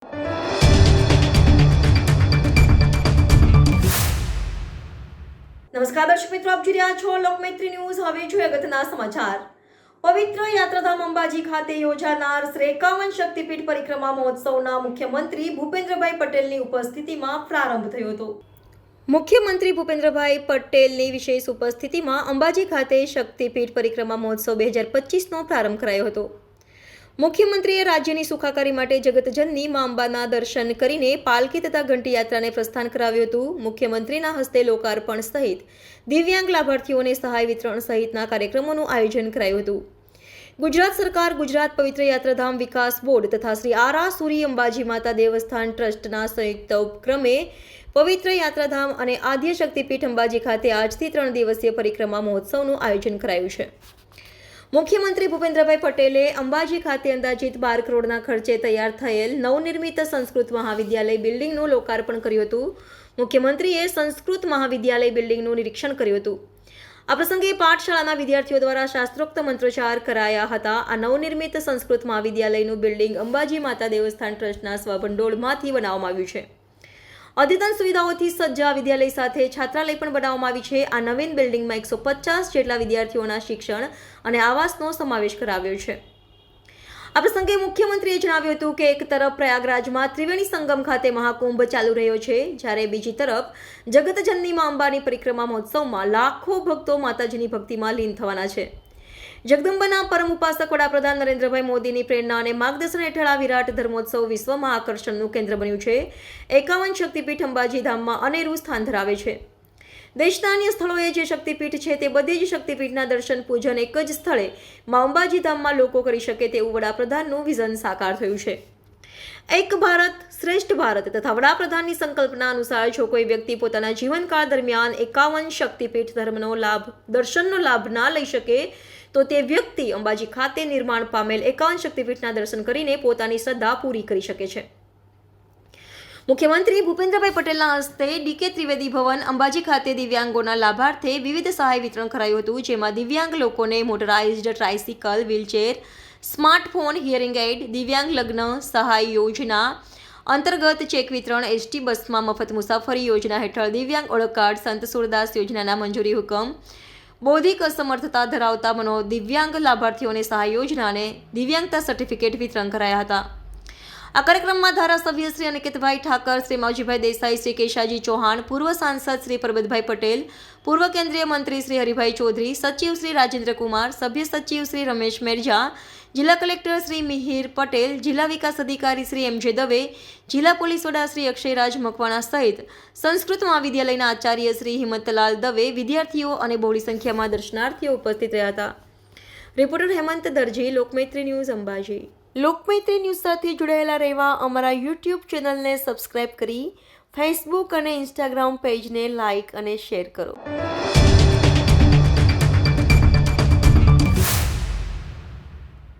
નમસ્કાર દર્શક મિત્રો, આપ જોઈ રહ્યા છો લોકમૈત્રી ન્યૂઝ। હવે જોઈએ અગત્યના સમાચાર। પવિત્ર યાત્રાધામ અંબાજી ખાતે યોજાનાર શ્રી 51 શક્તિપીઠ પરિક્રમા મહોત્સવના મુખ્યમંત્રી ભૂપેન્દ્રભાઈ પટેલની ઉપસ્થિતિમાં પ્રારંભ થયો હતો। મુખ્યમંત્રી ભૂપેન્દ્રભાઈ પટેલની વિશેષ ઉપસ્થિતિમાં અંબાજી ખાતે શક્તિપીઠ પરિક્રમા મહોત્સવ 2025નો પ્રારંભ કરાયો હતો। મુખ્યમંત્રીએ રાજ્યની સુખાકારી માટે જગતજનની મા અંબાના દર્શન કરીને પાલકી તથા ઘંટી યાત્રાને પ્રસ્થાન કરાવ્યું હતું। મુખ્યમંત્રીના હસ્તે લોકાર્પણ સહિત દિવ્યાંગ લાભાર્થીઓને સહાય વિતરણ સહિતના કાર્યક્રમોનું આયોજન કરાયું હતું। ગુજરાત સરકાર, ગુજરાત પવિત્ર યાત્રાધામ વિકાસ બોર્ડ તથા શ્રી આરાસુરી અંબાજી માતા દેવસ્થાન ટ્રસ્ટના સંયુક્ત ઉપક્રમે પવિત્ર યાત્રાધામ અને આદ્ય શક્તિપીઠ અંબાજી ખાતે આજથી 3 દિવસીય પરિક્રમા મહોત્સવનું આયોજન કરાયું છે। મુખ્યમંત્રી ભૂપેન્દ્રભાઈ પટેલે અંબાજી ખાતે અંદાજિત 12 કરોડના ખર્ચે તૈયાર થયેલ નવનિર્મિત સંસ્કૃત મહાવિદ્યાલય બિલ્ડિંગનું લોકાર્પણ કર્યું હતું। મુખ્યમંત્રીએ સંસ્કૃત મહાવિદ્યાલય બિલ્ડિંગનું નિરીક્ષણ કર્યું હતું। આ પ્રસંગે પાઠશાળાના વિદ્યાર્થીઓ દ્વારા શાસ્ત્રોક્ત મંત્રોચ્ચાર કરાયા હતા। આ નવનિર્મિત સંસ્કૃત મહાવિદ્યાલયનું બિલ્ડિંગ અંબાજી માતા દેવસ્થાન ટ્રસ્ટના સ્વભંડોળમાંથી બનાવવામાં આવ્યું છે। અદ્યતન સુવિધાઓથી સજ્જ આ વિદ્યાલય સાથે છાત્રાલય પણ બનાવવામાં આવી છે। આ નવીન બિલ્ડિંગમાં 150 જેટલા વિદ્યાર્થીઓના શિક્ષણ અને આવાસનો સમાવેશ કરાવ્યો છે। આ પ્રસંગે મુખ્યમંત્રીએ જણાવ્યું હતું કે એક તરફ પ્રયાગરાજમાં ત્રિવેણી સંગમ ખાતે મહાકુંભ ચાલુ રહ્યો છે, જ્યારે બીજી તરફ જગતજનની મા અંબાની પરિક્રમા મહોત્સવમાં લાખો ભક્તો માતાજીની ભક્તિમાં લીન થવાના છે। જગદંબાના પરમ ઉપાસક વડાપ્રધાન નરેન્દ્રભાઈ મોદીની પ્રેરણા અને માર્ગદર્શન હેઠળ આ વિરાટ ધર્મોત્સવ વિશ્વમાં આકર્ષણનું કેન્દ્ર બન્યું છે। 51 શક્તિપીઠ અંબાજી ધામમાં અનેરું સ્થાન ધરાવે છે। દેશના અન્ય સ્થળોએ જે શક્તિપીઠ છે તે બધી જ શક્તિપીઠના દર્શન પૂજન એક જ સ્થળે મા અંબાજી ધામમાં લોકો કરી શકે તેવું વડાપ્રધાનનું વિઝન સાકાર થયું છે। એક ભારત શ્રેષ્ઠ ભારત તથા વડાપ્રધાનની સંકલ્પના અનુસાર જો કોઈ વ્યક્તિ પોતાના જીવનકાળ દરમિયાન 51 શક્તિપીઠ દર્શનનો લાભ ના લઈ શકે તો તે વ્યક્તિ અંબાજી ખાતે નિર્માણ પામેલ 51 શક્તિપીઠના દર્શન કરીને પોતાની શ્રદ્ધા પૂરી કરી શકે છે। મુખ્યમંત્રી ભૂપેન્દ્રભાઈ પટેલના હસ્તે ડીકે ત્રિવેદી ભવન અંબાજી ખાતે દિવ્યાંગોના લાભાર્થે વિવિધ સહાય વિતરણ કરાયું હતું, જેમાં દિવ્યાંગ લોકોને motorised tricycle, wheelchair, smartphone, hearing aid, દિવ્યાંગ લગ્ન સહાય યોજના અંતર્ગત ચેક વિતરણ, એસટી બસમાં મફત મુસાફરી યોજના હેઠળ દિવ્યાંગ ઓળખ કાર્ડ, સંત સુરદાસ યોજનાના મંજૂરી હુકમ, બૌદ્ધિક અસમર્થતા ધરાવતા દિવ્યાંગ લાભાર્થીઓને સહાય યોજના અને દિવ્યાંગતા સર્ટિફિકેટ વિતરણ કરાયા હતા। આ કાર્યક્રમમાં ધારાસભ્ય શ્રી અનિકેતભાઈ ઠાકર, શ્રી માવજીભાઈ દેસાઈ, શ્રી કેશાજી ચૌહાણ, પૂર્વ સાંસદ શ્રી પરબતભાઈ પટેલ, પૂર્વ કેન્દ્રીય મંત્રી શ્રી હરિભાઈ ચૌધરી, સચિવ શ્રી રાજેન્દ્ર કુમાર, સભ્ય સચિવ શ્રી રમેશ મેરજા, જિલ્લા કલેક્ટર શ્રી મિહિર પટેલ, જિલ્લા વિકાસ અધિકારી શ્રી એમ.જે. દવે, જિલ્લા પોલીસ વડા શ્રી અક્ષયરાજ મકવાણા સહિત સંસ્કૃત મહાવિદ્યાલયના આચાર્ય શ્રી હિંમતલાલ દવે, વિદ્યાર્થીઓ અને બહોળી સંખ્યામાં દર્શનાર્થીઓ ઉપસ્થિત રહ્યા હતા। રિપોર્ટર હેમંત દરજી, લોકમૈત્રી ન્યૂઝ, અંબાજી। લોકમૈત્રી ન્યૂઝ સાથે જોડાયેલા રહેવા અમારા યુટ્યુબ ચેનલને સબસ્ક્રાઇબ કરી ફેસબુક અને ઇન્સ્ટાગ્રામ પેજને લાઇક અને શેર કરો।